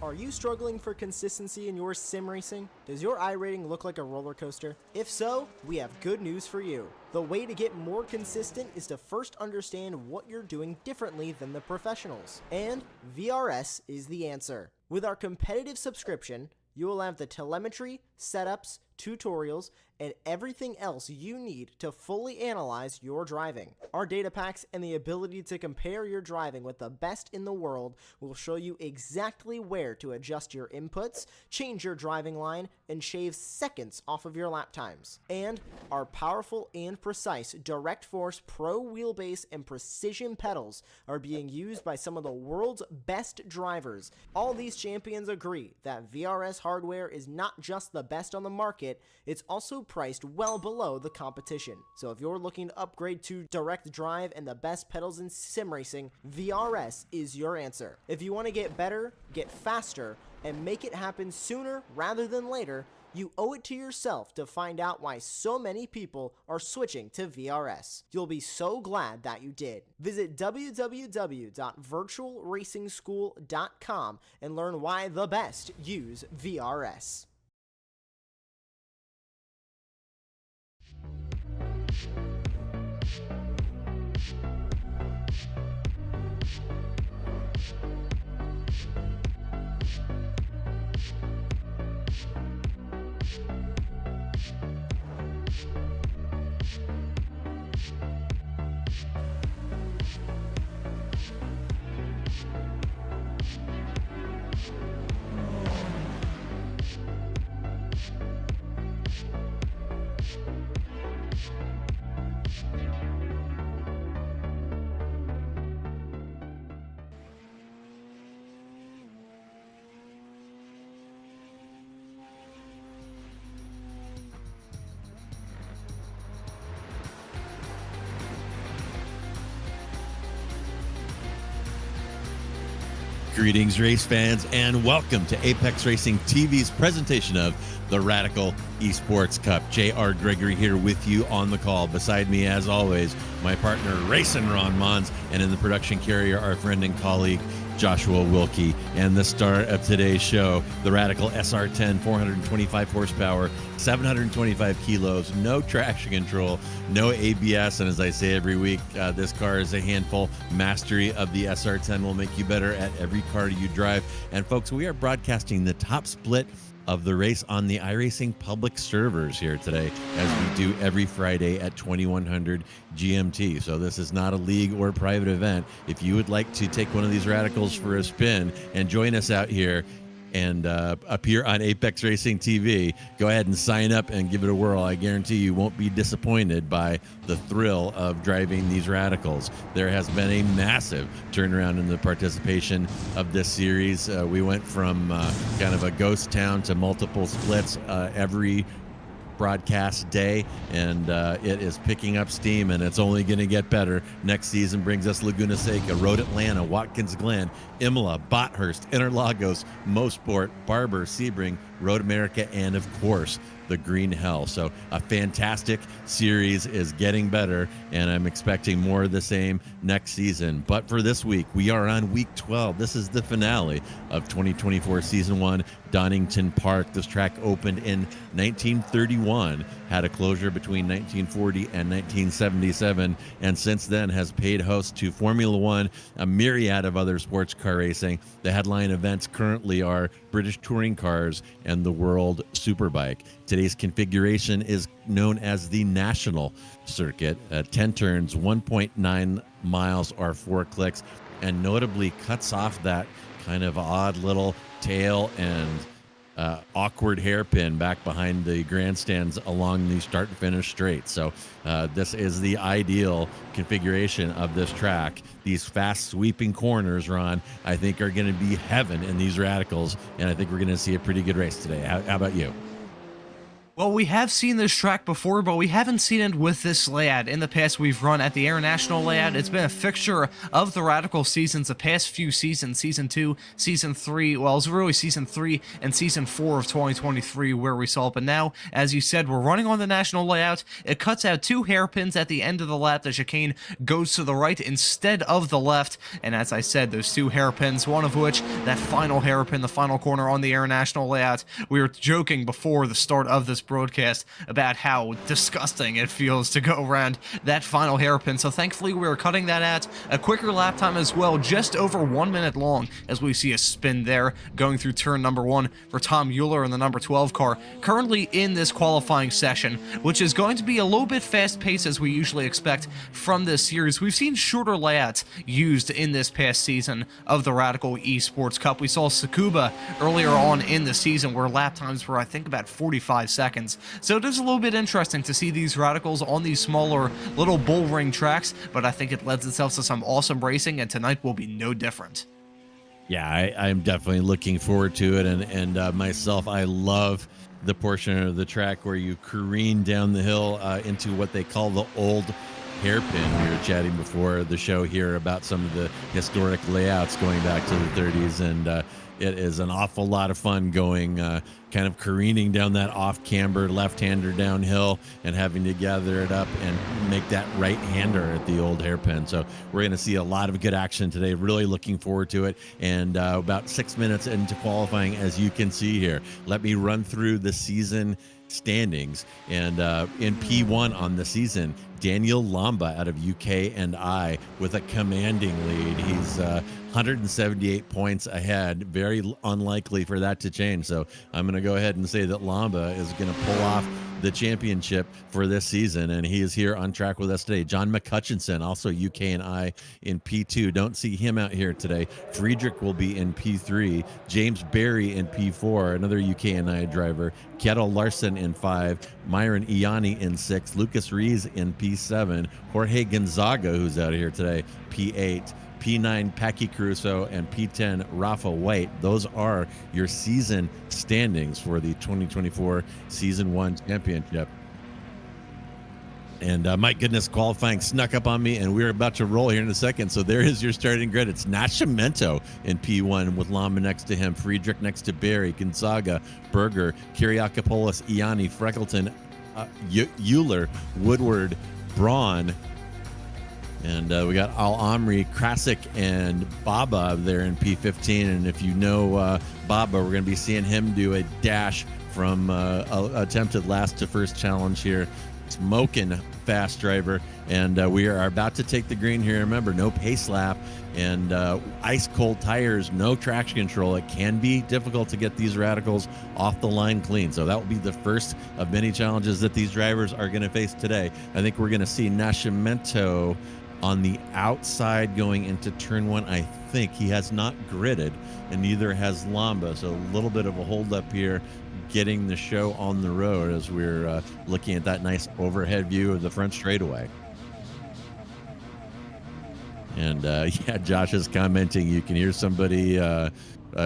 Are you struggling for consistency in your sim racing? Does your iRating look like a roller coaster? If so, we have good news for you. The way to get more consistent is to first understand what you're doing differently than the professionals. And VRS is the answer. With our competitive subscription, you will have the telemetry, setups, tutorials, and everything else you need to fully analyze your driving. Our data packs and the ability to compare your driving with the best in the world will show you exactly where to adjust your inputs, change your driving line, and shave seconds off of your lap times. And our powerful and precise Direct Force Pro wheelbase and precision pedals are being used by some of the world's best drivers. All these champions agree that VRS hardware is not just the best on the market, it's also priced well below the competition. So if you're looking to upgrade to direct drive and the best pedals in sim racing, VRS is your answer. If you want to get better, get faster, and make it happen sooner rather than later, you owe it to yourself to find out why so many people are switching to VRS. You'll be so glad that you did. Visit www.virtualracingschool.com and learn why the best use VRS. Greetings, race fans, and welcome to Apex Racing TV's presentation of the Radical Esports Cup. J.R. Gregory here with you on the call. Beside me, as always, my partner, Racing Ron Mons, and in the production carrier, our friend and colleague, Joshua Wilkie. And the star of today's show, the Radical SR10, 425 horsepower, 725 kilos, no traction control, no ABS, and as I say every week, this car is a handful. Mastery of the SR10 will make you better at every car you drive. And folks, we are broadcasting the top split of the race on the iRacing public servers here today, as we do every Friday at 2100 GMT. So this is not a league or private event. If you would like to take one of these radicals for a spin and join us out here and appear on Apex Racing TV, go ahead and sign up and give it a whirl. I guarantee you won't be disappointed by the thrill of driving these radicals. There has been a massive turnaround in the participation of this series. We went from kind of a ghost town to multiple splits every broadcast day, and it is picking up steam, and it's only going to get better. Next season brings us Laguna Seca, Road Atlanta, Watkins Glen, Imola, Bothurst, Interlagos, Mosport, Barber, Sebring, Road America, and of course the Green Hell. So a fantastic series is getting better, and I'm expecting more of the same next season. But for this week, we are on week 12. This is the finale of 2024 season 1, Donington Park. This track opened in 1931, had a closure between 1940 and 1977, and since then has paid host to Formula One, a myriad of other sports car racing. The headline events currently are British touring cars and the World Superbike. Today's configuration is known as the National Circuit. 10 turns, 1.9 miles or 4 clicks, and notably cuts off that kind of odd little tail and awkward hairpin back behind the grandstands along the start-finish straight. So this is the ideal configuration of this track. These fast sweeping corners, Ron, I think are going to be heaven in these radicals, and I think we're going to see a pretty good race today. How about you? Well, we have seen this track before, but we haven't seen it with this layout. In the past, we've run at the International layout. It's been a fixture of the Radical seasons, the past few seasons, Season 2, Season 3, well, it's really Season 3 and Season 4 of 2023 where we saw it. But now, as you said, we're running on the National layout. It cuts out 2 hairpins at the end of the lap. The chicane goes to the right instead of the left. And as I said, those 2 hairpins, one of which, that final hairpin, the final corner on the International layout, we were joking before the start of this broadcast about how disgusting it feels to go around that final hairpin. So thankfully we were cutting that at a quicker lap time as well, just over 1 minute long, as we see a spin there going through turn number 1 for Tom Euler in the number 12 car, currently in this qualifying session, which is going to be a little bit fast paced as we usually expect from this series. We've seen shorter layouts used in this past season of the Radical Esports Cup. We saw Tsukuba earlier on in the season where lap times were, I think, about 45 seconds. So it is a little bit interesting to see these Radicals on these smaller little bull ring tracks, but I think it lends itself to some awesome racing, and tonight will be no different. Yeah, I'm definitely looking forward to it, and myself, I love the portion of the track where you careen down the hill into what they call the old hairpin. We were chatting before the show here about some of the historic layouts going back to the 30s, and it is an awful lot of fun going kind of careening down that off-camber left-hander downhill and having to gather it up and make that right-hander at the old hairpin. So we're going to see a lot of good action today. Really looking forward to it. And about 6 minutes into qualifying, as you can see here, let me run through the season standings. And in P1 on the season, Daniel Lamba out of UK and I with a commanding lead. He's 178 points ahead. Very unlikely for that to change. So I'm going to go ahead and say that Lamba is going to pull off the championship for this season, and he is here on track with us today. John McCutchinson, also UK and I in P2. Don't see him out here today. Friedrich will be in P3. James Berry in P4, another UK and I driver. Kettle Larson in 5. Myron Ianni in 6. Lucas Rees in P7. Jorge Gonzaga, who's out here today, P8. P9 Packy Caruso, and P10 Rafa White. Those are your season standings for the 2024 Season 1 Championship. And my goodness, qualifying snuck up on me, and we're about to roll here in a second. So there is your starting grid. It's Nascimento in P1 with Lamba next to him, Friedrich next to Barry, Gonzaga, Berger, Kyriakopoulos, Ianni, Freckleton, Euler, Woodward, Braun. And we got Al-Amri, Krasik, and Baba there in P15. And if you know Baba, we're going to be seeing him do a dash from attempted last to first challenge here. Smoking fast driver. And we are about to take the green here. Remember, no pace lap and ice cold tires, no traction control. It can be difficult to get these Radicals off the line clean. So that will be the first of many challenges that these drivers are going to face today. I think we're going to see Nascimento on the outside going into turn 1. I think he has not gridded, and neither has Lamba. So a little bit of a holdup here getting the show on the road as we're looking at that nice overhead view of the front straightaway. And yeah, Josh is commenting. You can hear somebody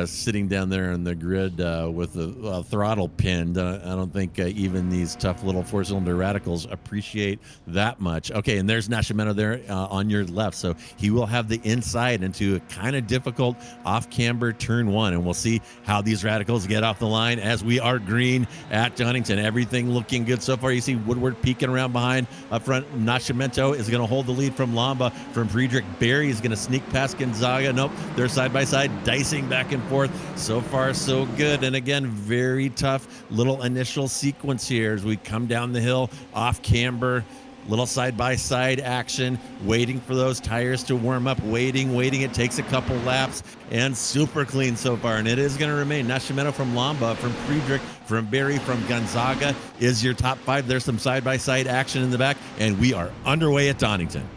sitting down there on the grid with the throttle pinned. I don't think even these tough little 4-cylinder Radicals appreciate that much. Okay, and there's Nascimento there on your left. So he will have the inside into a kind of difficult off-camber turn 1. And we'll see how these Radicals get off the line as we are green at Donington. Everything looking good so far. You see Woodward peeking around behind up front. Nascimento is going to hold the lead from Lamba. From Friedrich, Barry is going to sneak past Gonzaga. Nope, they're side by side, dicing back and forth. So far, so good. And again, very tough little initial sequence here as we come down the hill off camber. Little side-by-side action, waiting for those tires to warm up, waiting. It takes a couple laps, and super clean so far, and it is going to remain. Nascimento from Lamba, from Friedrich, from Barry, from Gonzaga is your top 5. There's some side-by-side action in the back, and we are underway at Donington.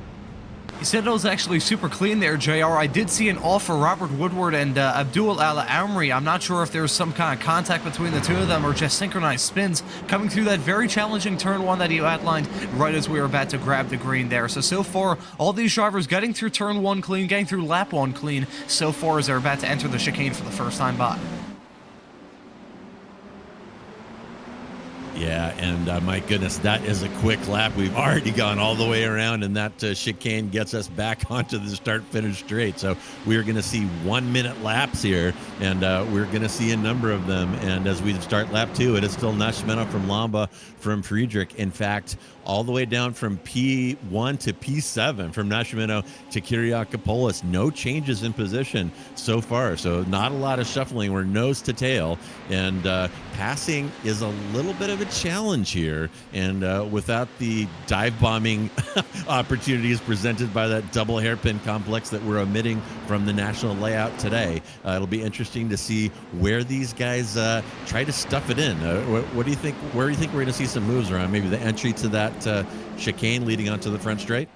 You said it was actually super clean there, JR. I did see an off for Robert Woodward and Abdul Al-Amri. I'm not sure if there was some kind of contact between the two of them or just synchronized spins coming through that very challenging turn 1 that you outlined right as we were about to grab the green there. So far, all these drivers getting through turn 1 clean, getting through lap 1 clean so far as they're about to enter the chicane for the first time by. Yeah, and my goodness, that is a quick lap. We've already gone all the way around, and that chicane gets us back onto the start-finish straight. So we're going to see 1 minute laps here, and we're going to see a number of them. And as we start lap 2, it is still Nascimento from Lamba from Friedrich. In fact, all the way down from P1 to P7 from Nascimento to Kyriakopoulos. No changes in position so far, so not a lot of shuffling. We're nose to tail, and passing is a little bit of a challenge here, and without the dive bombing opportunities presented by that double hairpin complex that we're omitting from the national layout today, it'll be interesting to see where these guys try to stuff it in. What do you think? Where do you think we're going to see some moves around? Maybe the entry to that chicane leading onto the front straight?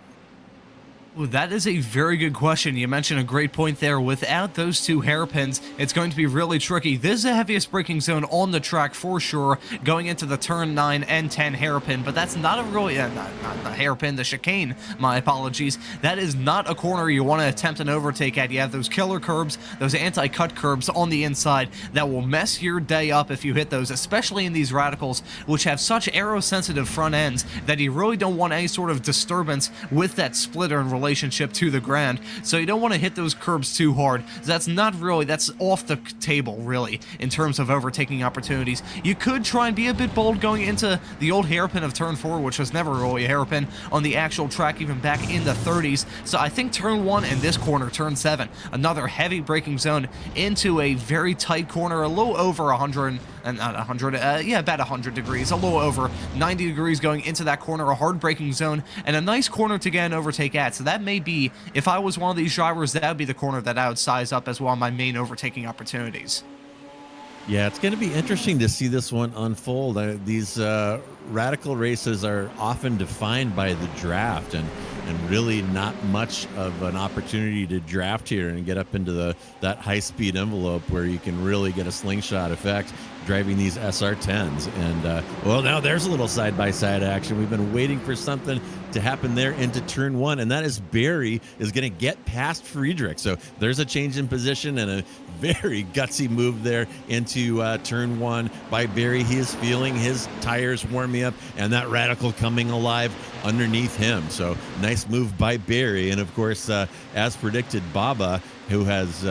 Well, that is a very good question. You mentioned a great point there. Without those two hairpins, it's going to be really tricky. This is the heaviest braking zone on the track for sure, going into the turn 9 and 10 hairpin, but that's not a really, not the hairpin, the chicane, my apologies. That is not a corner you want to attempt an overtake at. You have those killer curbs, those anti-cut curbs on the inside that will mess your day up if you hit those, especially in these radicals, which have such aero-sensitive front ends that you really don't want any sort of disturbance with that splitter in relationship to the ground, so you don't want to hit those curbs too hard. That's off the table really in terms of overtaking opportunities. You could try and be a bit bold going into the old hairpin of turn 4, which was never really a hairpin on the actual track even back in the 30s. So I think turn 1 and this corner, turn 7, another heavy braking zone into a very tight corner, a little over 100 and not 100, yeah, about 100 degrees, a little over 90 degrees going into that corner, a hard braking zone, and a nice corner to get an overtake at. So that may be, if I was one of these drivers, that would be the corner that I would size up as one of my main overtaking opportunities. Yeah, it's going to be interesting to see this one unfold. These radical races are often defined by the draft, and really not much of an opportunity to draft here and get up into that high-speed envelope where you can really get a slingshot effect driving these SR10s. And well, now there's a little side-by-side action. We've been waiting for something to happen there into turn 1, and that is Barry is going to get past Friedrich. So there's a change in position and a very gutsy move there into turn 1 by Barry. He is feeling his tires warming up, and that radical coming alive underneath him. So nice move by Barry. And of course, as predicted, Baba, who has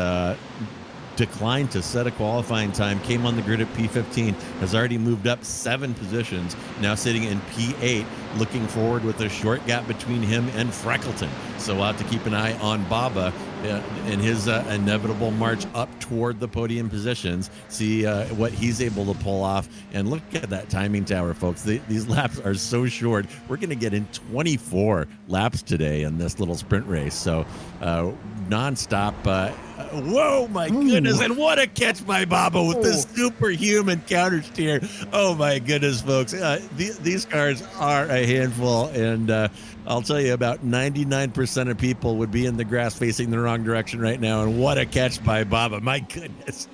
declined to set a qualifying time, came on the grid at P15, has already moved up 7 positions, now sitting in P8, looking forward with a short gap between him and Freckleton. So we'll have to keep an eye on Baba in his inevitable march up toward the podium positions, see what he's able to pull off. And look at that timing tower, folks. These laps are so short. We're going to get in 24 laps today in this little sprint race. So nonstop. Whoa, my goodness. And what a catch by Baba with this superhuman counter steer. Oh, my goodness, folks. These cars are a handful. And I'll tell you, about 99% of people would be in the grass facing the wrong direction right now. And what a catch by Baba. My goodness.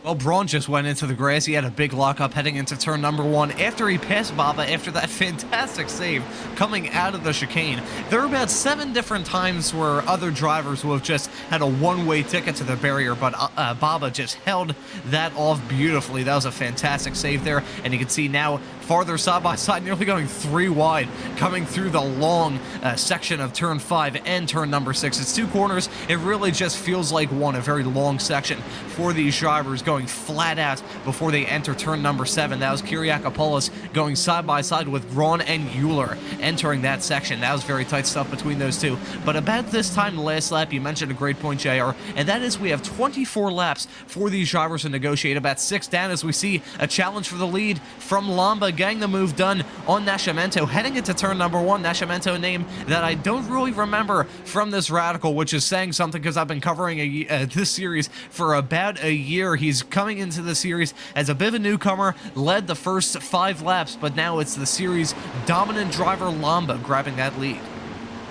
Well, Braun just went into the grass. He had a big lockup heading into turn number 1 after he passed Baba after that fantastic save coming out of the chicane. There were about 7 different times where other drivers will have just had a one-way ticket to the barrier, but Baba just held that off beautifully. That was a fantastic save there, and you can see now farther side by side, nearly going 3 wide, coming through the long section of turn 5 and turn number 6. It's 2 corners. It really just feels like one, a very long section for these drivers going flat out before they enter turn number 7. That was Kyriakopoulos going side by side with Braun and Euler entering that section. That was very tight stuff between those two. But about this time, the last lap, you mentioned a great point, JR, and that is we have 24 laps for these drivers to negotiate, about 6 down as we see a challenge for the lead from Lamba getting the move done on Nascimento heading into turn number 1. Nascimento, a name that I don't really remember from this radical, which is saying something because I've been covering this series for about a year. He's coming into the series as a bit of a newcomer, led the first 5 laps, but now it's the series dominant driver Lamba grabbing that lead.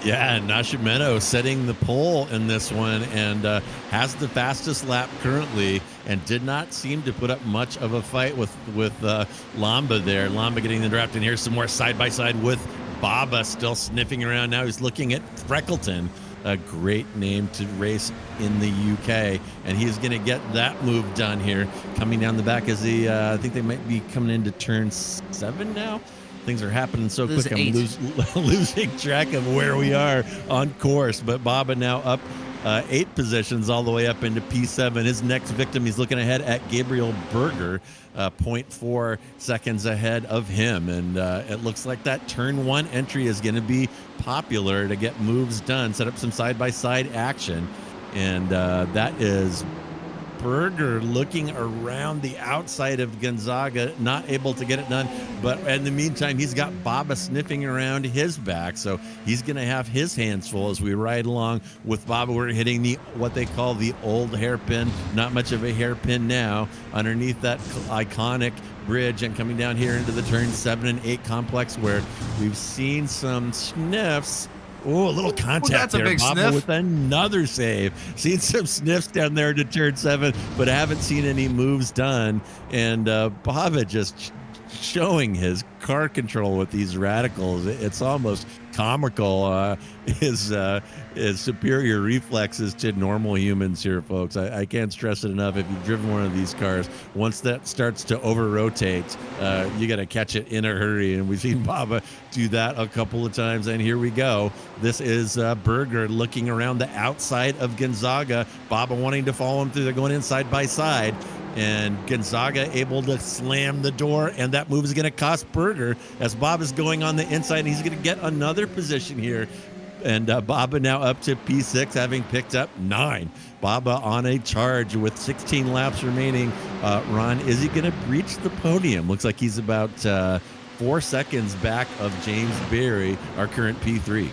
Yeah, Nascimento setting the pole in this one, and has the fastest lap currently, and did not seem to put up much of a fight with Lamba there. Lamba getting the draft, and here's some more side-by-side with Baba still sniffing around. Now he's looking at Freckleton. a great name to race in the UK, and he's going to get that move done here. Coming down the back as he, I think they might be coming into turn 7 now. Things are happening so This quick, is I'm losing track of where we are on course. But Baba now up 8 positions all the way up into P7. His next victim, he's looking ahead at Gabriel Berger, 0.4 seconds ahead of him. And it looks like that turn 1 entry is going to be popular to get moves done, set up some side-by-side action. And that is Berger looking around the outside of Gonzaga, not able to get it done. But in the meantime, he's got Baba sniffing around his back. So he's going to have his hands full as we ride along with Baba. We're hitting the what they call the old hairpin. Not much of a hairpin now. Underneath that iconic bridge and coming down here into the turn 7 and 8 complex where we've seen some sniffs. Oh, a little contact that's there. A big Baba sniff. with another save. Seen some sniffs down there to turn 7, but haven't seen any moves done. And Baba just showing his car control with these radicals. It's almost comical. His superior reflexes to normal humans here, folks. I can't stress it enough. If you've driven one of these cars, once that starts to over-rotate, you got to catch it in a hurry. And we've seen Baba do that a couple of times. And here we go. This is Berger looking around the outside of Gonzaga. Baba wanting to follow him through. They're going in side by side. And Gonzaga able to slam the door, and that move is going to cost Berger as Bob is going on the inside, and he's going to get another position here. And Baba now up to P6, having picked up 9. Baba on a charge with 16 laps remaining. Ron, is he going to breach the podium? Looks like he's about 4 seconds back of James Berry, our current P3.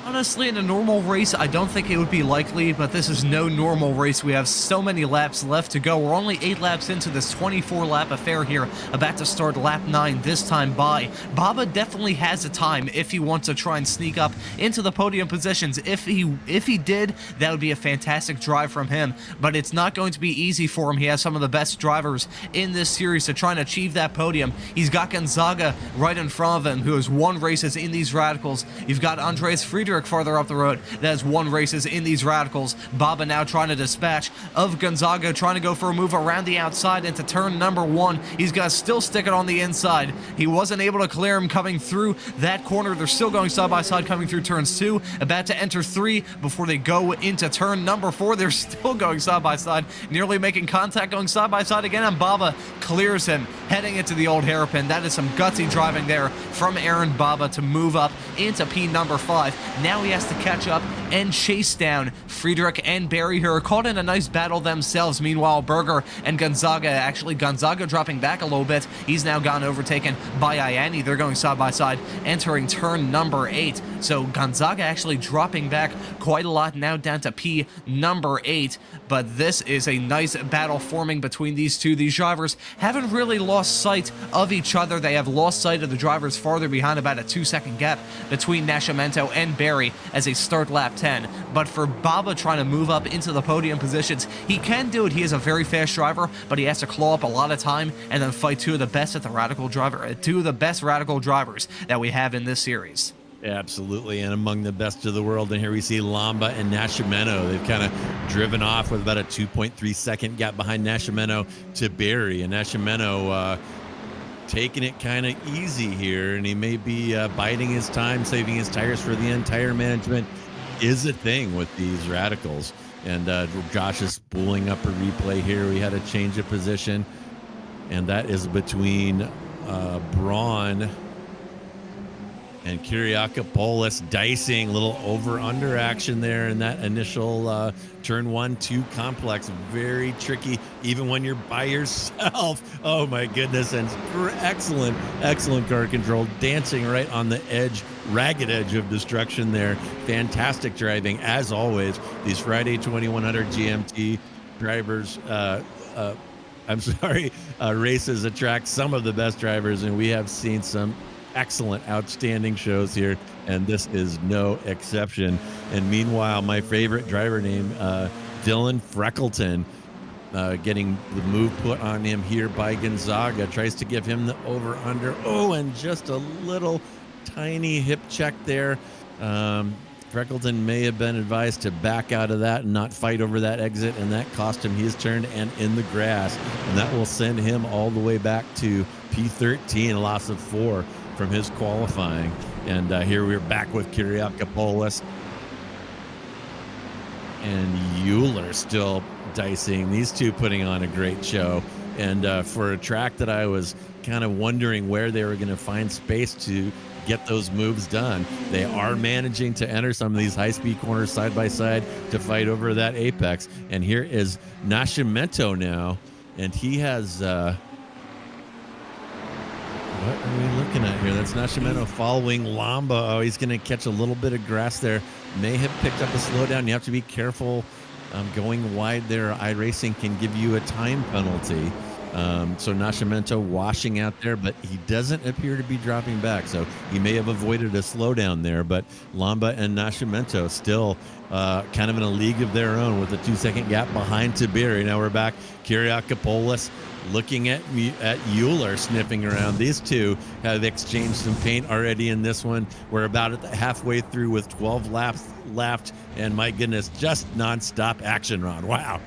Honestly, in a normal race, I don't think it would be likely, but this is no normal race. We have so many laps left to go. We're only 8 laps into this 24-lap affair here, about to start lap 9 this time by. Baba definitely has a time if he wants to try and sneak up into the podium positions. If he did, that would be a fantastic drive from him, but it's not going to be easy for him. He has some of the best drivers in this series to try and achieve that podium. He's got Gonzaga right in front of him, who has won races in these radicals. You've got Andreas Friedrich farther up the road that has won races in these radicals. Baba now trying to dispatch of Gonzaga, trying to go for a move around the outside into turn number 1. He's got to still stick it on the inside. He wasn't able to clear him coming through that corner. They're still going side by side coming through turns 2, about to enter 3 before they go into turn number 4. They're still going side by side, nearly making contact, going side by side again, and Baba clears him, heading into the old hairpin. That is some gutsy driving there from Aaron Baba to move up into P number 5. Now he has to catch up and chase down Friedrich and Berry, who are caught in a nice battle themselves. Meanwhile, Berger and Gonzaga, actually Gonzaga dropping back a little bit. He's now gone overtaken by Ianni. They're going side by side, entering turn number 8. So Gonzaga actually dropping back quite a lot, now down to P number 8. But this is a nice battle forming between these two. These drivers haven't really lost sight of each other. They have lost sight of the drivers farther behind, about a 2-second gap between Nascimento and Berry as they start lap 10. But for Baba trying to move up into the podium positions, he can do it. He is a very fast driver, but he has to claw up a lot of time and then fight two of the best radical drivers that we have in this series. Absolutely, and among the best of the world. And here we see Lamba and Nascimento. They've kind of driven off with about a 2.3 second gap behind Nascimento to Berry. And Nascimento taking it kind of easy here, and he may be biding his time, saving his tires for the end. Tire management is a thing with these radicals. And Josh is spooling up a replay here. We had a change of position, and that is between Braun and Kyriakopoulos, dicing, a little over-under action there in that initial turn 1-2 complex. Very tricky, even when you're by yourself. Oh my goodness, and excellent car control, dancing right on the edge, ragged edge of destruction there. Fantastic driving, as always. These Friday 2100 GMT drivers, races attract some of the best drivers, and we have seen some excellent, outstanding shows here, and this is no exception. And meanwhile, my favorite driver name, Dylan Freckleton, getting the move put on him here by Gonzaga, tries to give him the over-under. Oh, and just a little tiny hip check there. Freckleton may have been advised to back out of that and not fight over that exit, and that cost him his turn and in the grass, and that will send him all the way back to P13, a loss of 4 from his qualifying. And here we're back with Kyriakopoulos and Euler still dicing. These two putting on a great show. And for a track that I was kind of wondering where they were going to find space to get those moves done, they are managing to enter some of these high-speed corners side by side to fight over that apex. And here is Nascimento now, and he has what are we looking at here? That's Nascimento following Lamba. Oh, he's going to catch a little bit of grass there. May have picked up a slowdown. You have to be careful going wide there. iRacing can give you a time penalty. So Nascimento washing out there, but he doesn't appear to be dropping back. So he may have avoided a slowdown there, but Lamba and Nascimento still kind of in a league of their own with a 2-second gap behind Tiberi. Now we're back. Kyriakopoulos looking at Euler sniffing around. These two have exchanged some paint already in this one. We're about at the halfway through with 12 laps left, and my goodness, just nonstop action, Ron. Wow.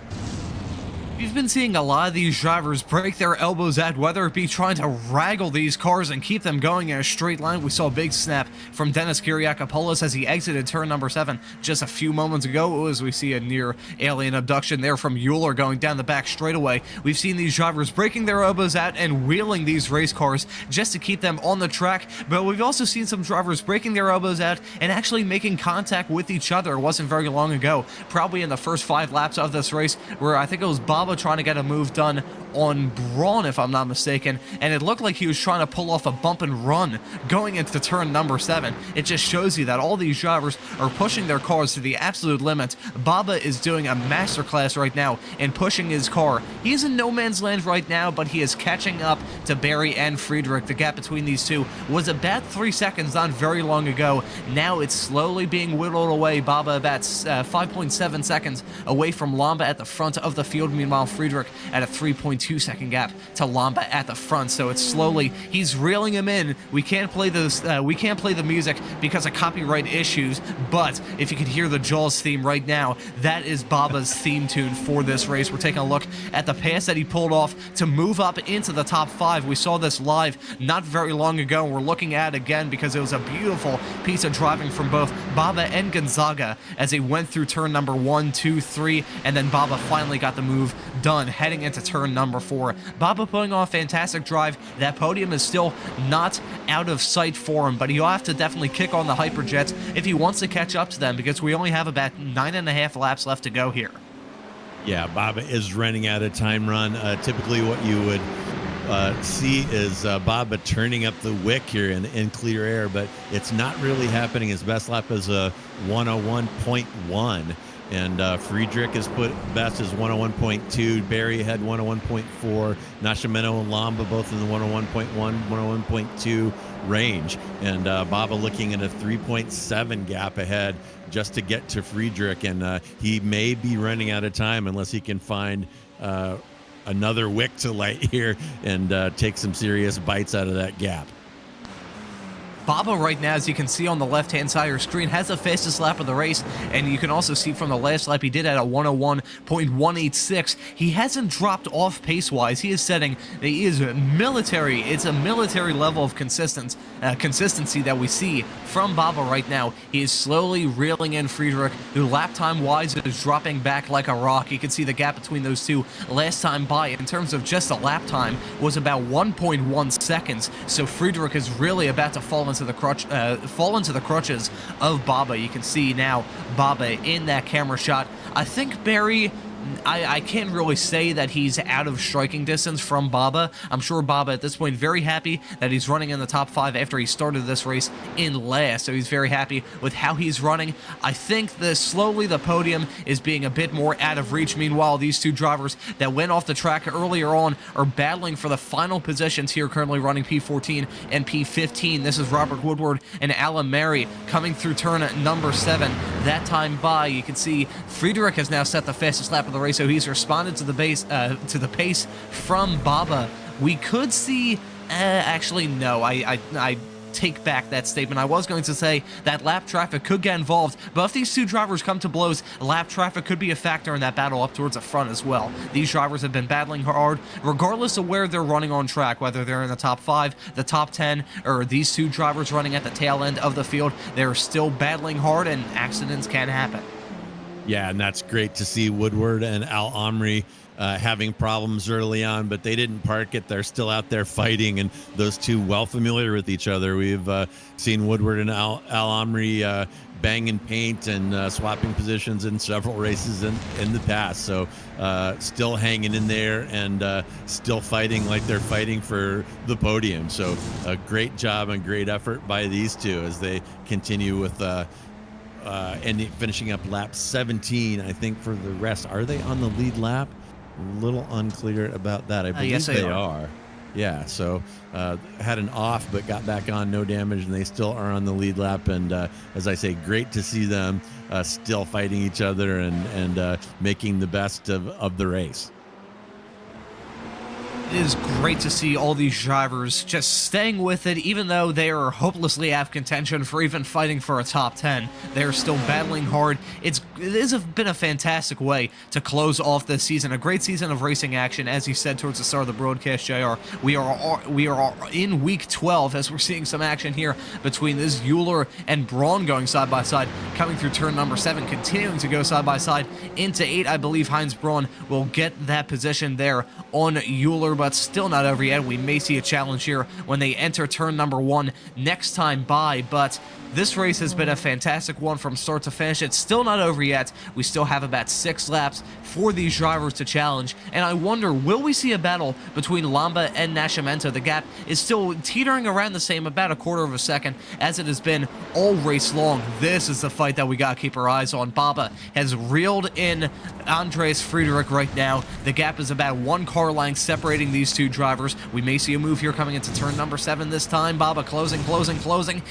We've been seeing a lot of these drivers break their elbows out, whether it be trying to wrangle these cars and keep them going in a straight line. We saw a big snap from Dennis Kyriakopoulos as he exited turn number 7 just a few moments ago, as we see a near alien abduction there from Euler going down the back straightaway. We've seen these drivers breaking their elbows out and wheeling these race cars just to keep them on the track, but we've also seen some drivers breaking their elbows out and actually making contact with each other. It wasn't very long ago, probably in the first 5 laps of this race, where I think it was Bob trying to get a move done on Braun, if I'm not mistaken, and it looked like he was trying to pull off a bump and run going into turn number 7. It just shows you that all these drivers are pushing their cars to the absolute limit. Baba is doing a masterclass right now in pushing his car. He is in no man's land right now, but he is catching up to Barry and Friedrich. The gap between these two was about 3 seconds not very long ago. Now it's slowly being whittled away. Baba about 5.7 seconds away from Lamba at the front of the field. Meanwhile, Friedrich at a 3.2 second gap to Lamba at the front. So it's slowly, he's reeling him in. We can't play this. We can't play the music because of copyright issues. But if you could hear the Jaws theme right now, that is Baba's theme tune for this race. We're taking a look at the pass that he pulled off to move up into the top 5. We saw this live not very long ago, and we're looking at it again because it was a beautiful piece of driving from both Baba and Gonzaga as they went through turn number 1, 2, 3, and then Baba finally got the move done heading into turn number 4. Baba putting on a fantastic drive. That podium is still not out of sight for him, but he'll have to definitely kick on the Hyperjets if he wants to catch up to them, because we only have about 9.5 laps left to go here. Yeah, Baba is running out of time, Run. Typically what you would see is Baba turning up the wick here in clear air, but it's not really happening. His best lap is a 101.1. And Friedrich has put best as 101.2. Barry had 101.4. Nascimento and Lamba both in the 101.1, 101.2 range. And Baba looking at a 3.7 gap ahead just to get to Friedrich. And he may be running out of time unless he can find another wick to light here and take some serious bites out of that gap. Baba right now, as you can see on the left-hand side of your screen, has the fastest lap of the race, and you can also see from the last lap he did at a 101.186. He hasn't dropped off pace-wise. He is setting, he is military. It's a military level of consistency that we see from Baba right now. He is slowly reeling in Friedrich, who lap time-wise is dropping back like a rock. You can see the gap between those two last time by, in terms of just the lap time, was about 1.1 seconds. So Friedrich is really about to fall into the crutches of Baba. You can see now Baba in that camera shot. I think Barry, I can't really say that he's out of striking distance from Baba. I'm sure Baba at this point very happy that he's running in the top 5 after he started this race in last, so he's very happy with how he's running. I think slowly the podium is being a bit more out of reach. Meanwhile, these two drivers that went off the track earlier on are battling for the final positions here, currently running P14 and P15. This is Robert Woodward and Alan Mary coming through turn number 7. That time by, you can see Friedrich has now set the fastest lap of the race, so he's responded to the pace from Baba. We could see, actually no, I take back that statement. I was going to say that lap traffic could get involved, but if these two drivers come to blows, lap traffic could be a factor in that battle up towards the front as well. These drivers have been battling hard, regardless of where they're running on track, whether they're in the top 5, the top 10, or these two drivers running at the tail end of the field. They're still battling hard, and accidents can happen. Yeah, and that's great to see Woodward and Al Omri having problems early on, but they didn't park it. They're still out there fighting, and those two well familiar with each other. We've seen Woodward and Al Omri banging paint and swapping positions in several races in the past. So still hanging in there and still fighting like they're fighting for the podium. So a great job and great effort by these two as they continue with finishing up lap 17, I think, for the rest. Are they on the lead lap? A little unclear about that. I believe yes, they are. Yeah, so had an off but got back on, no damage, and they still are on the lead lap. And as I say, great to see them still fighting each other and making the best of the race. It is great to see all these drivers just staying with it, even though they are hopelessly out of contention for even fighting for a top 10. They're still battling hard. It has been a fantastic way to close off this season. A great season of racing action, as you said towards the start of the broadcast, JR. We are in week 12 as we're seeing some action here between this Euler and Braun going side by side, coming through turn number 7, continuing to go side by side into 8. I believe Heinz Braun will get that position there on Euler, but still not over yet. We may see a challenge here when they enter turn number 1 next time by, but this race has been a fantastic one from start to finish. It's still not over yet. We still have about 6 laps for these drivers to challenge, and I wonder, will we see a battle between Lamba and Nascimento? The gap is still teetering around the same, about a quarter of a second, as it has been all race long. This is the fight that we gotta keep our eyes on. Baba has reeled in Andreas Friedrich right now. The gap is about 1 car length separating these two drivers. We may see a move here coming into turn number 7 this time. Baba closing.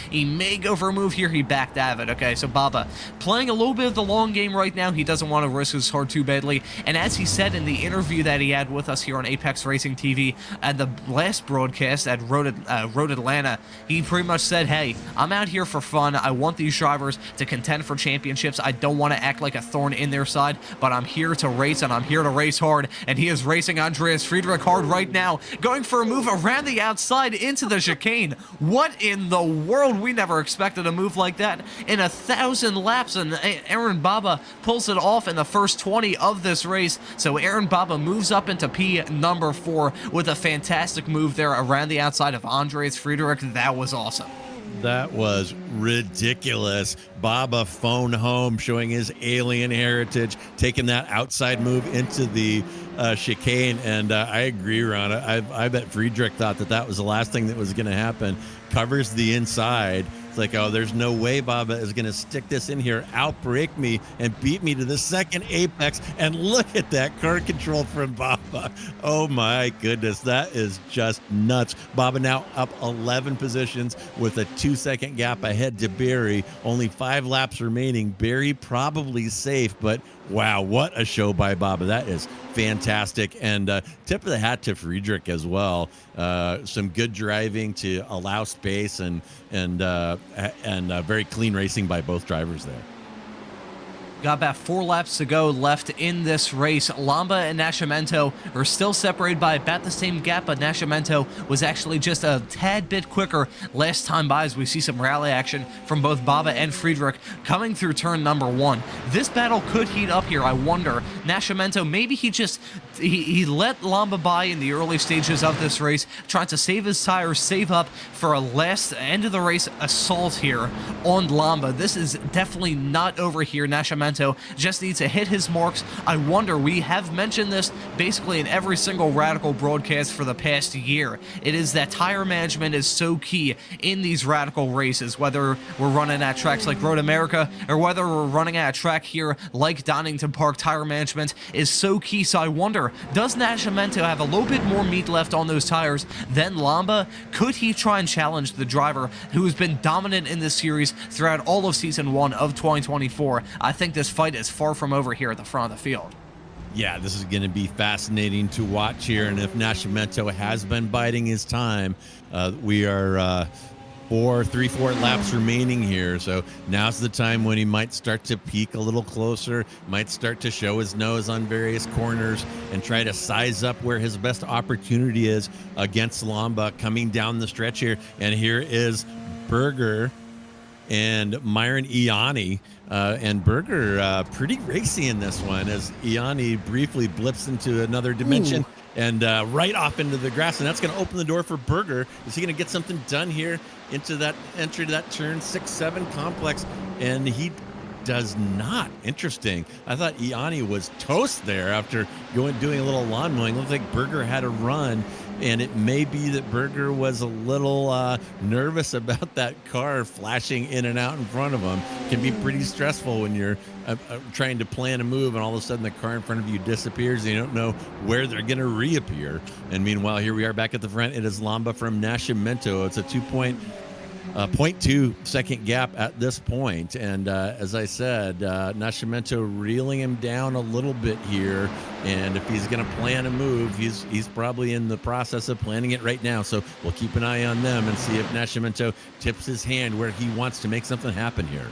He may go for a move here. He backed out of it. Okay, so Baba playing a little bit of the long game right now. He doesn't want to risk his heart too badly. And as he said in the interview that he had with us here on Apex Racing TV at the last broadcast at Road Atlanta, he pretty much said, hey, I'm out here for fun. I want these drivers to contend for championships. I don't want to act like a thorn in their side, but I'm here to race, and I'm here to race hard. And he is racing Andreas Friedrich hard right now, going for a move around the outside into the chicane. What in the world? We never expected a move like that in 1,000 laps, and Aaron Baba pulls it off in the first 20 of this race. So Aaron Baba moves up into P number 4 with a fantastic move there around the outside of Andreas Friedrich. That was awesome. That was ridiculous. Baba phone home, showing his alien heritage, taking that outside move into the chicane. And I agree, Ron. I bet Friedrich thought that was the last thing that was going to happen. Covers the inside. It's like, oh, there's no way Baba is going to stick this in here, outbrake me, and beat me to the second apex. And look at that car control from Baba. Oh, my goodness. That is just nuts. Baba now up 11 positions with a 2-second gap ahead to Barry. Only 5 laps remaining. Barry probably safe, but wow, what a show by Baba. That is fantastic. And tip of the hat to Friedrich as well. Some good driving to allow space and very clean racing by both drivers there. Got about 4 laps to go left in this race. Lamba and Nascimento are still separated by about the same gap, but Nascimento was actually just a tad bit quicker last time by, as we see some rally action from both Baba and Friedrich coming through turn number 1. This battle could heat up here. I wonder, Nascimento, maybe he let Lamba by in the early stages of this race, trying to save his tires, save up for a last end of the race assault here on Lamba. This is definitely not over here. Nascimento just needs to hit his marks. I wonder, we have mentioned this basically in every single Radical broadcast for the past year. It is that tire management is so key in these Radical races, whether we're running at tracks like Road America or whether we're running at a track here like Donington Park. Tire management is so key. So I wonder, does Nascimento have a little bit more meat left on those tires than Lamba? Could he try and challenge the driver who has been dominant in this series throughout all of Season 1 of 2024? I think this fight is far from over here at the front of the field. Yeah, this is going to be fascinating to watch here. And if Nascimento has been biding his time, we are 4 laps remaining here. So now's the time when he might start to peek a little closer, might start to show his nose on various corners and try to size up where his best opportunity is against Lamba coming down the stretch here. And here is Berger and Myron Ianni. And Berger pretty racy in this one as Ianni briefly blips into another dimension. Ooh. And right off into the grass, and that's going to open the door for Berger. Is he going to get something done here into that entry to that turn 6-7 complex? And he does not. Interesting. I thought Ianni was toast there after doing a little lawn mowing. Looks like Berger had a run, and it may be that Berger was a little nervous about that car flashing in and out in front of him. Can be pretty stressful when you're trying to plan a move and all of a sudden the car in front of you disappears and you don't know where they're going to reappear. And meanwhile, here we are back at the front. It is Lamba from Nascimento. It's a 0.2 second gap at this point. And as I said, Nascimento reeling him down a little bit here. And if he's going to plan a move, he's probably in the process of planning it right now. So we'll keep an eye on them and see if Nascimento tips his hand where he wants to make something happen here.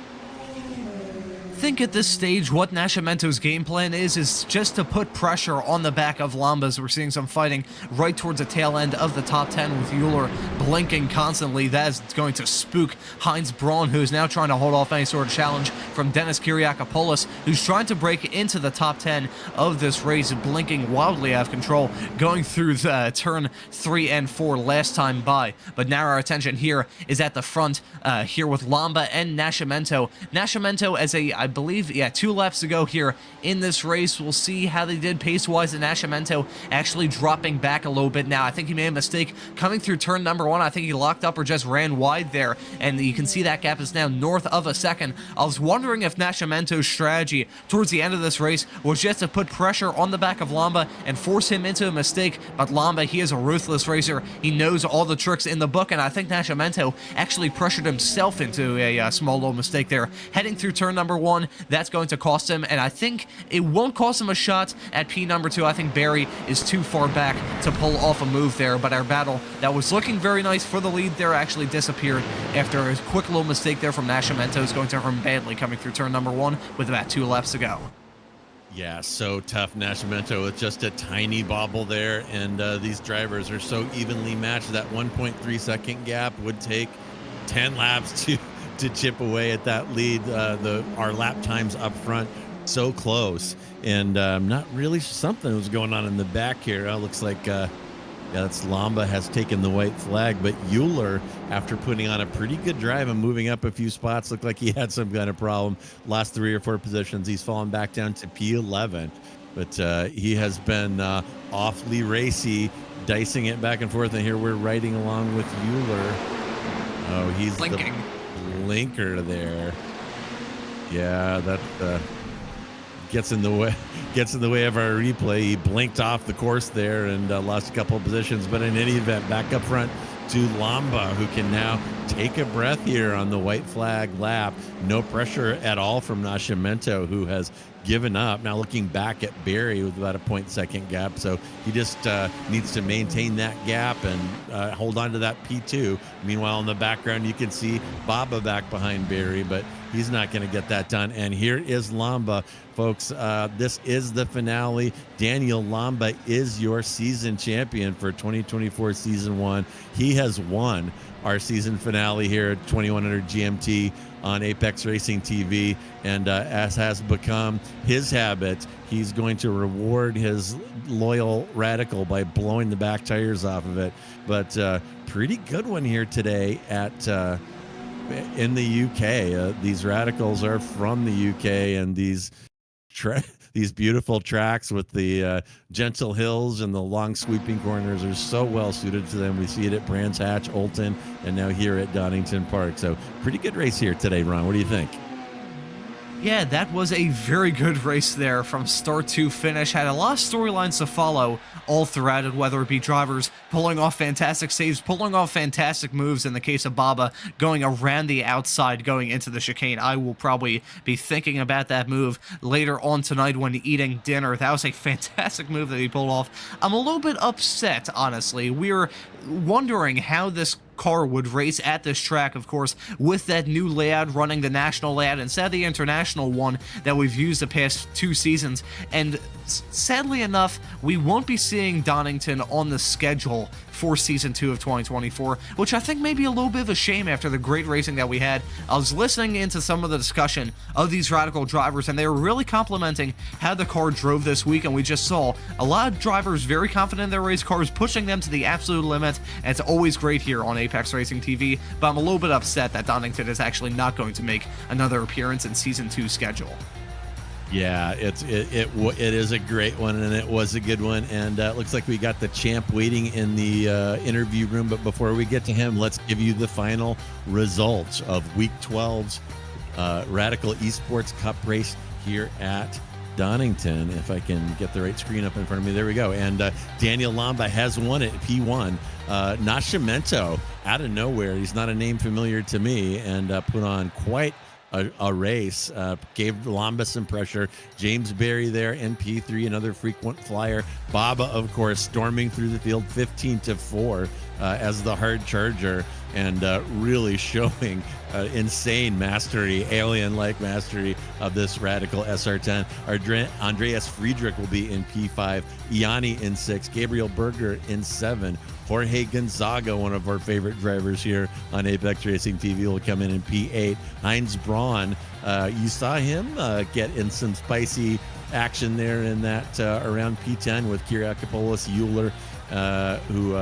I think at this stage what Nascimento's game plan is just to put pressure on the back of Lambas. We're seeing some fighting right towards the tail end of the top 10 with Euler blinking constantly. That is going to spook Heinz Braun, who is now trying to hold off any sort of challenge from Dennis Kyriakopoulos, who's trying to break into the top 10 of this race, blinking wildly out of control, going through the turn 3 and 4 last time by. But now our attention here is at the front here with Lamba and Nascimento. Nascimento as I believe, 2 laps to go here in this race. We'll see how they did pace-wise, and Nascimento actually dropping back a little bit now. I think he made a mistake coming through turn number 1. I think he locked up or just ran wide there, and you can see that gap is now north of a second. I was wondering if Nascimento's strategy towards the end of this race was just to put pressure on the back of Lamba and force him into a mistake, but Lamba, he is a ruthless racer. He knows all the tricks in the book, and I think Nascimento actually pressured himself into a small little mistake there. Heading through turn number 1, that's going to cost him, and I think it won't cost him a shot at P number 2. I think Barry is too far back to pull off a move there, but our battle that was looking very nice for the lead there actually disappeared after a quick little mistake there from Nascimento. Is going to hurt him badly coming through turn number 1 with about 2 laps to go. Yeah, so tough. Nascimento with just a tiny bobble there, and these drivers are so evenly matched. That 1.3 second gap would take 10 laps to chip away at that lead. Our lap times up front so close, and not really something was going on in the back here. Looks like that's Lamba has taken the white flag, but Euler, after putting on a pretty good drive and moving up a few spots, looked like he had some kind of problem. Last 3 or 4 positions, he's fallen back down to P11, but he has been awfully racy, dicing it back and forth, and here we're riding along with Euler. Oh, he's blinking. Blinker there. Yeah, that gets in the way of our replay. He blinked off the course there and lost a couple of positions, but in any event, back up front to Lamba, who can now take a breath here on the white flag lap. No pressure at all from Nascimento, who has given up. Now looking back at Barry with about a 0.2 gap, so he just needs to maintain that gap and hold on to that P2. Meanwhile, in the background, you can see Baba back behind Barry, but he's not going to get that done. And here is Lamba, folks. This is the finale. Daniel Lamba is your season champion for 2024 Season 1. He has won our season finale here at 2100 GMT on Apex Racing TV, and as has become his habit, he's going to reward his loyal Radical by blowing the back tires off of it. But pretty good one here today at in the UK. These Radicals are from the UK, and these beautiful tracks with the gentle hills and the long sweeping corners are so well suited to them. We see it at Brands Hatch, Olton, and now here at Donington Park. So pretty good race here today, Ron. What do you think? Yeah, that was a very good race there from start to finish. Had a lot of storylines to follow all throughout it, whether it be drivers pulling off fantastic saves, pulling off fantastic moves in the case of Baba, going around the outside, going into the chicane. I will probably be thinking about that move later on tonight when eating dinner. That was a fantastic move that he pulled off. I'm a little bit upset, honestly. We're wondering how this car would race at this track, of course, with that new layout running the national layout instead of the international one that we've used the past 2 seasons. And sadly enough, we won't be seeing Donington on the schedule for Season 2 of 2024, which I think may be a little bit of a shame after the great racing that we had. I was listening into some of the discussion of these Radical drivers, and they were really complimenting how the car drove this week, and we just saw a lot of drivers very confident in their race cars, pushing them to the absolute limit, and it's always great here on Apex Racing TV, but I'm a little bit upset that Donington is actually not going to make another appearance in Season 2 schedule. Yeah, it is a great one, and it was a good one. And it looks like we got the champ waiting in the interview room. But before we get to him, let's give you the final results of Week 12's Radical Esports Cup race here at Donington. If I can get the right screen up in front of me, there we go. And Daniel Lamba has won it. P1. Nascimento, out of nowhere, he's not a name familiar to me, and put on quite a race, gave Lamba some pressure. James Berry there in P3, another frequent flyer. Baba, of course, storming through the field 15-4 as the hard charger, and really showing insane mastery, alien-like mastery of this Radical SR10. Andreas Friedrich will be in P5, Iani in 6, Gabriel Berger in 7, Jorge Gonzaga, one of our favorite drivers here on Apex Racing TV, will come in P8. Heinz Braun, you saw him get in some spicy action there in that around P10 with Kyriakopoulos Euler, who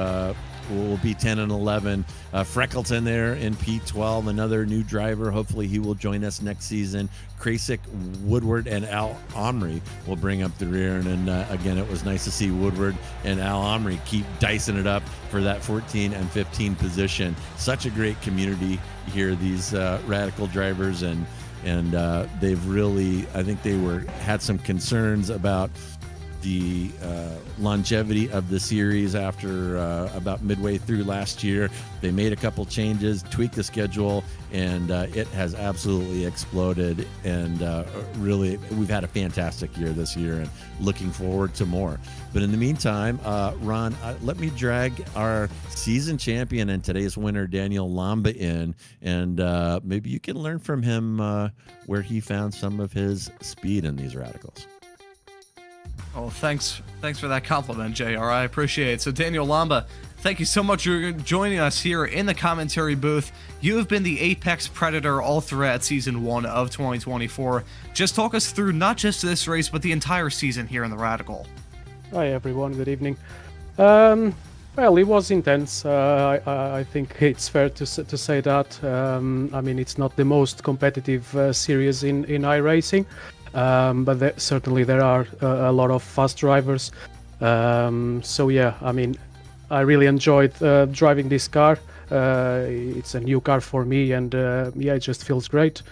will be 10 and 11. Freckleton there in P12, another new driver. Hopefully he will join us next season. Krasik, Woodward, and Al Omri will bring up the rear. And again, it was nice to see Woodward and Al Omri keep dicing it up for that 14 and 15 position. Such a great community here, these Radical drivers, and they've really, I think they had some concerns about the longevity of the series after about midway through last year. They made a couple changes, tweaked the schedule, and it has absolutely exploded. And really, we've had a fantastic year this year, and looking forward to more. But in the meantime, Ron, let me drag our season champion and today's winner, Daniel Lamba, in, and maybe you can learn from him where he found some of his speed in these Radicals. Oh, thanks for that compliment, JR. I appreciate it. So, Daniel Lamba, thank you so much for joining us here in the commentary booth. You have been the Apex Predator all throughout Season 1 of 2024. Just talk us through not just this race, but the entire season here in the Radical. Hi, everyone. Good evening. Well, it was intense. I think it's fair to say that. I mean, it's not the most competitive series in iRacing. But certainly there are a lot of fast drivers. So yeah, I mean, I really enjoyed driving this car. It's a new car for me, and yeah, it just feels great.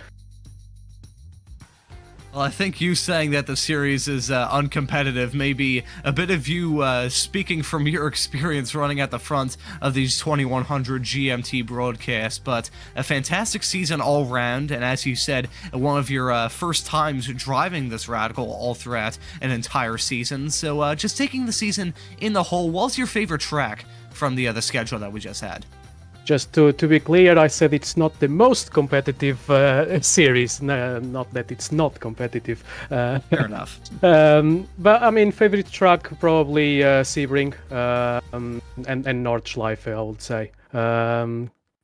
Well, I think you saying that the series is uncompetitive may be a bit of you speaking from your experience running at the front of these 2100 GMT broadcasts, but a fantastic season all round, and as you said, one of your first times driving this Radical all throughout an entire season. So just taking the season in the whole, what's your favorite track from the schedule that we just had? Just to be clear, I said it's not the most competitive series. No, not that it's not competitive. Fair enough. But I mean, favorite track probably Sebring and Nordschleife, I would say.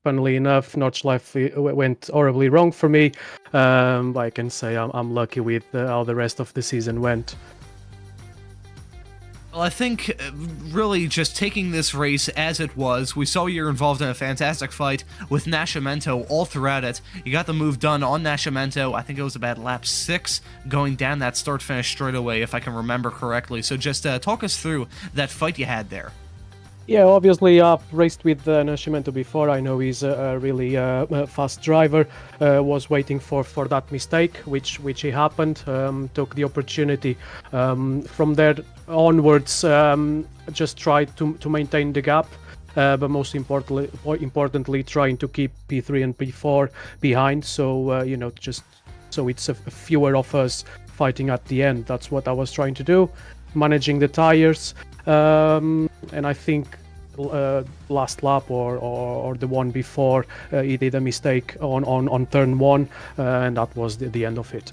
Funnily enough, Nordschleife went horribly wrong for me. But I can say I'm lucky with how the rest of the season went. Well, I think really just taking this race as it was, we saw you're involved in a fantastic fight with Nascimento all throughout it. You got the move done on Nascimento. I think it was about lap 6 going down that start-finish straightaway, if I can remember correctly. So just talk us through that fight you had there. Yeah, obviously I've raced with Nascimento before. I know he's a really fast driver. Was waiting for that mistake, which he happened. Took the opportunity. From there onwards, just tried to maintain the gap. But most importantly, trying to keep P3 and P4 behind. So just so it's a fewer of us fighting at the end. That's what I was trying to do. Managing the tires. And I think last lap or the one before, he did a mistake on turn 1, and that was the end of it.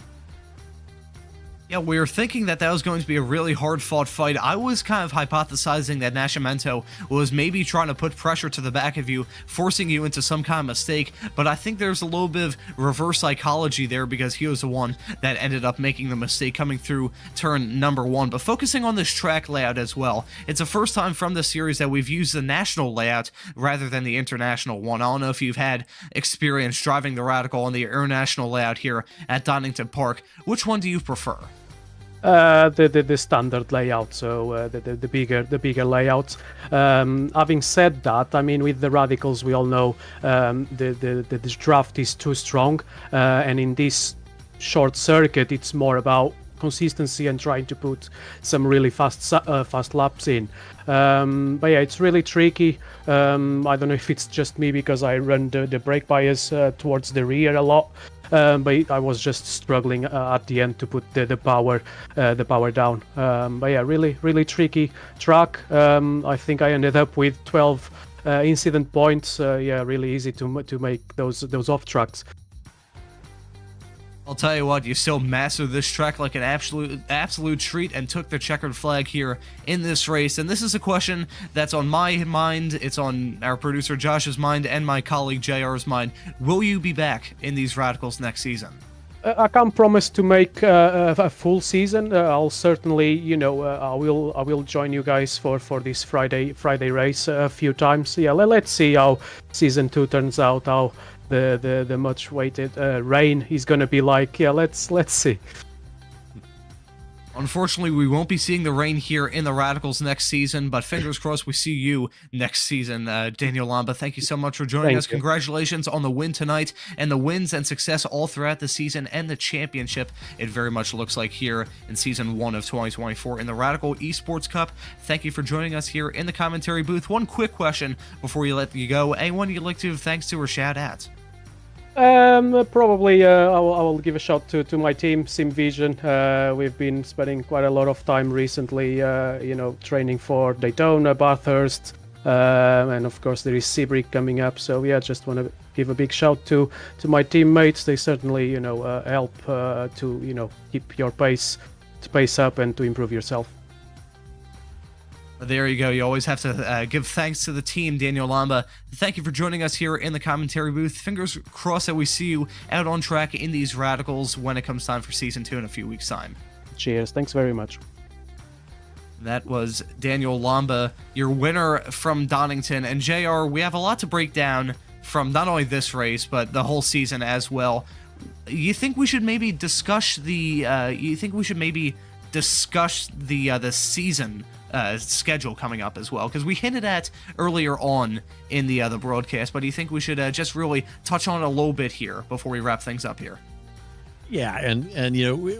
Yeah, we were thinking that was going to be a really hard-fought fight. I was kind of hypothesizing that Nascimento was maybe trying to put pressure to the back of you, forcing you into some kind of mistake, but I think there's a little bit of reverse psychology there because he was the one that ended up making the mistake coming through turn number 1. But focusing on this track layout as well, it's the first time from this series that we've used the national layout rather than the international one. I don't know if you've had experience driving the Radical on the international layout here at Donington Park. Which one do you prefer? The standard layout, so the bigger layout. Having said that, I mean, with the Radicals, we all know the draft is too strong, and in this short circuit, it's more about consistency and trying to put some really fast laps in. But yeah, it's really tricky. I don't know if it's just me because I run the brake bias towards the rear a lot. But I was just struggling at the end to put the power down. But yeah, really tricky track. I think I ended up with 12 incident points. Yeah, really easy to make those off tracks. I'll tell you what, you still mastered this track like an absolute treat and took the checkered flag here in this race. And this is a question that's on my mind, it's on our producer Josh's mind, and my colleague JR's mind. Will you be back in these Radicals next season? I can't promise to make a full season. I'll certainly, I will join you guys for this Friday race a few times. Yeah, let's see how season 2 turns out. How the much awaited rain is gonna be like. Yeah, let's see. Unfortunately, we won't be seeing the rain here in the Radicals next season, but fingers crossed we see you next season. Daniel Lamba, thank you so much for joining us. Congratulations on the win tonight and the wins and success all throughout the season and the championship. It very much looks like here in Season 1 of 2024 in the Radical Esports Cup. Thank you for joining us here in the commentary booth. One quick question before you let you go. Anyone you'd like to give thanks to or shout at? Probably I will give a shout to my team, SimVision. We've been spending quite a lot of time recently, training for Daytona, Bathurst, and of course there is Seabrick coming up. So yeah, just want to give a big shout to my teammates. They certainly help to keep your pace up and to improve yourself. There you go. You always have to give thanks to the team, Daniel Lamba. Thank you for joining us here in the commentary booth. Fingers crossed that we see you out on track in these Radicals when it comes time for Season 2 in a few weeks' time. Cheers. Thanks very much. That was Daniel Lamba, your winner from Donington. And JR, we have a lot to break down from not only this race, but the whole season as well. You think we should maybe discuss the season schedule coming up as well, because we hinted at earlier on in the broadcast, but do you think we should just really touch on it a little bit here before we wrap things up here? Yeah, and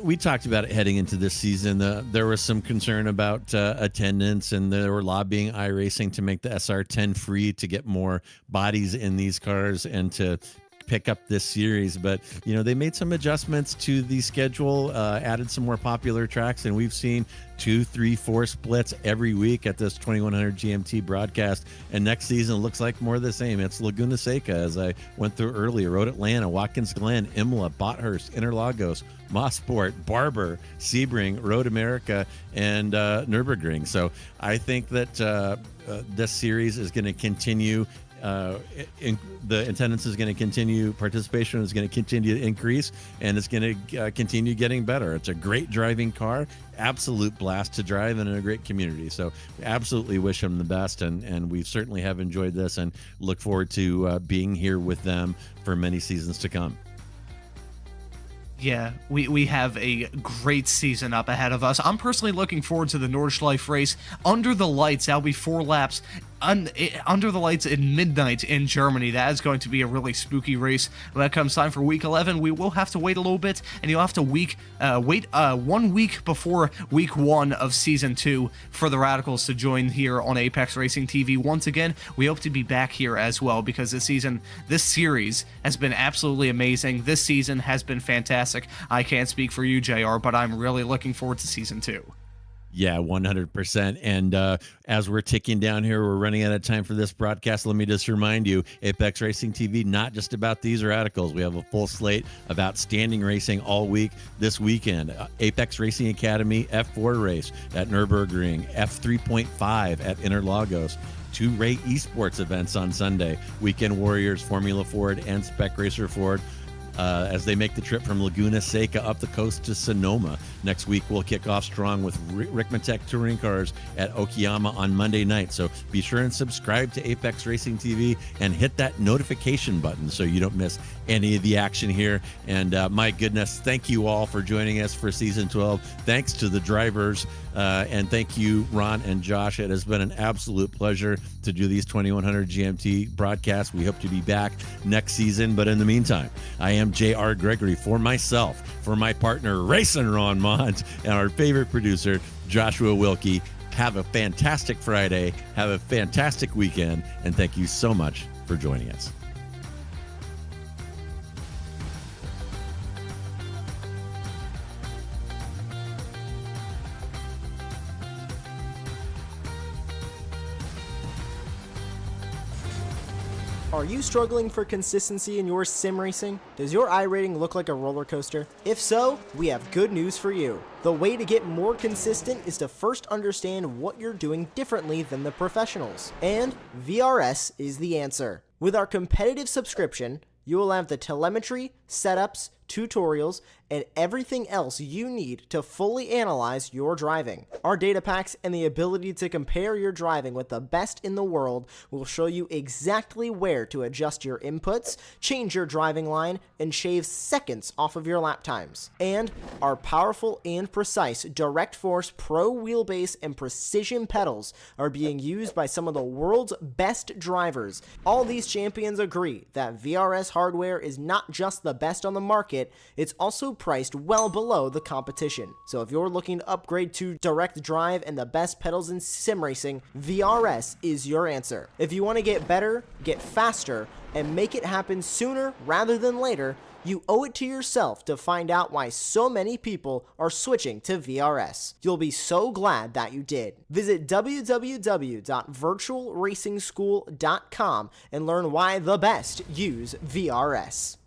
we talked about it heading into this season. There was some concern about attendance, and they were lobbying iRacing to make the SR10 free to get more bodies in these cars and to pick up this series. But they made some adjustments to the schedule, added some more popular tracks, and we've seen 2, 3, 4 splits every week at this 2100 GMT broadcast. And next season looks like more of the same. It's Laguna Seca, as I went through earlier, Road Atlanta, Watkins Glen, Imola, Bothurst, Interlagos, Mossport, Barber, Sebring, Road America, and Nürburgring. So I think that this series is going to continue. The attendance is going to continue, participation is going to continue to increase, and it's going to continue getting better. It's a great driving car, absolute blast to drive, and in a great community. So we absolutely wish them the best, and we certainly have enjoyed this and look forward to being here with them for many seasons to come. Yeah, we have a great season up ahead of us. I'm personally looking forward to the Nordschleife race under the lights. That'll be 4 laps under the lights at midnight in Germany. That is going to be a really spooky race. When it comes time for week 11, we will have to wait a little bit, and you'll have to wait 1 week before week 1 of season 2 for the Radicals to join here on Apex Racing TV. Once again, we hope to be back here as well, because this series has been absolutely amazing. This season has been fantastic. I can't speak for you, JR, but I'm really looking forward to season 2. Yeah, 100%. And as we're ticking down here, we're running out of time for this broadcast. Let me just remind you, Apex Racing TV, not just about these radicals. We have a full slate of outstanding racing all week this weekend. Apex Racing Academy F4 race at Nürburgring, F3.5 at Interlagos. 2 Ray Esports events on Sunday. Weekend Warriors, Formula Ford, and Spec Racer Ford. As they make the trip from Laguna Seca up the coast to Sonoma. Next week, we'll kick off strong with Rickmatech Touring Cars at Okayama on Monday night. So be sure and subscribe to Apex Racing TV and hit that notification button so you don't miss any of the action here. And my goodness, thank you all for joining us for Season 12. Thanks to the drivers, and thank you, Ron and Josh. It has been an absolute pleasure to do these 2100 GMT broadcasts. We hope to be back next season. But in the meantime, I am J.R. Gregory for myself, for my partner, Racing Ron Mont, and our favorite producer, Joshua Wilkie. Have a fantastic Friday. Have a fantastic weekend. And thank you so much for joining us. Are you struggling for consistency in your sim racing? Does your iRating look like a roller coaster? If so, we have good news for you. The way to get more consistent is to first understand what you're doing differently than the professionals. And VRS is the answer. With our competitive subscription, you will have the telemetry, setups, tutorials, and everything else you need to fully analyze your driving. Our data packs and the ability to compare your driving with the best in the world will show you exactly where to adjust your inputs, change your driving line, and shave seconds off of your lap times. And our powerful and precise Direct Force Pro wheelbase and precision pedals are being used by some of the world's best drivers. All these champions agree that VRS hardware is not just the best on the market, it's also priced well below the competition. So if you're looking to upgrade to direct drive and the best pedals in sim racing, VRS is your answer. If you want to get better, get faster, and make it happen sooner rather than later, you owe it to yourself to find out why so many people are switching to VRS. You'll be so glad that you did. Visit www.virtualracingschool.com and learn why the best use VRS.